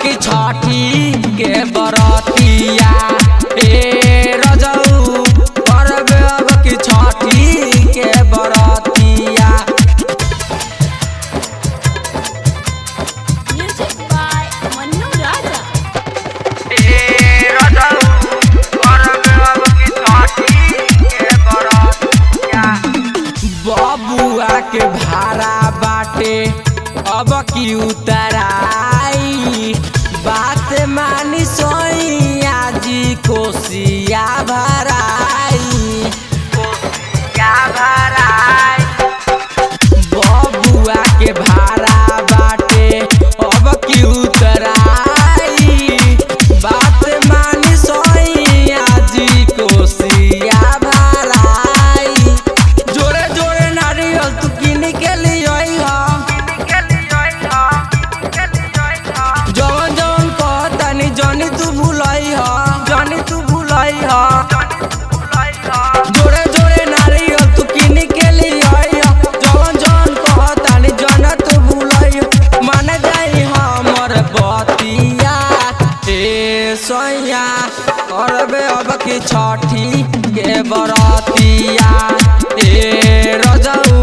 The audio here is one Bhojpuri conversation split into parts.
की छठी के बरतिया ए रजऊ करबे अब की छठी के बरतिया। म्यूजिक बाय मन्नू राजा। ए रजऊ करबे अब की छठी के बरतिया। बबुआ के भाड़ा बाटे अब की उतराई, बात मानी सोइया जी कोसिया भराई, कोसिया भराई। बबुआ के भाड़ा बाटे अब की उतराई, बात मानी सोइया जी कोसिया भराई। जोड़े जोड़े नारियल तू किन के लिए जवन जवन कहतानी जानी तू भुलाई हा, जानी तू भुलाई हा। जोड़े जोड़े नारियल तू किन के लिए आई हा, जवन जवन कहतानी जाना तू भुलाई हा। मान जाई हमर बतिया ए सैया करबे अब की छठी के बरतिया ए रजऊ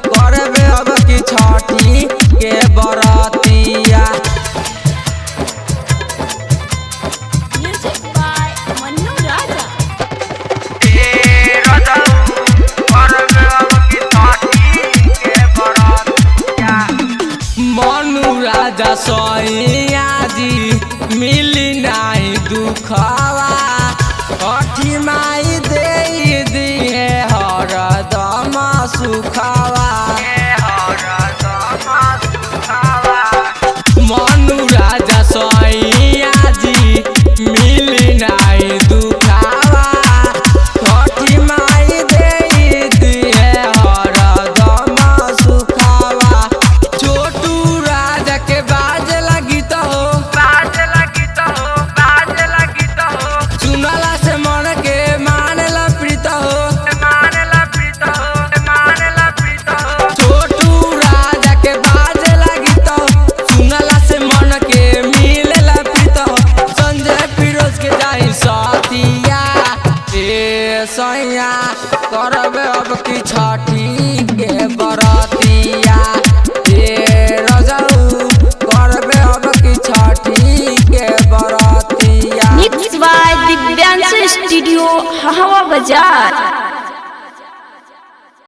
करबे अब की छठी के बरतिया। म्यूजिक बाय मन्नू राजा। ए रजऊ करबे अब की छठी के बरतिया। मनु राजा सैया जी मिली नाही दुखवा, छठी माई दे दिए हरदम सुखवा, मनु राजा सैया जी मिली नाही दुखवा, छठी माई दे दिए हरदम सुखवा। छोटू राजा के बाज लगी तो हो, बाज लगी तो हो, बाज लगी तो हो। सुनला से मन के मानला प्रीत हो, मानला प्रीत हो, मानला प्रीत हो। छोटू राजा के बाज लगी तो सुनला से मन के मिलेला प्रीत हो। संजय फिरोज के जाई साथिया ए सैया करबे अब की छठी के बरतिया ए रजऊ करबे अब की छठी के बरतिया। मिक्स बाय दिव्यांश स्टूडियो हवा बाजार।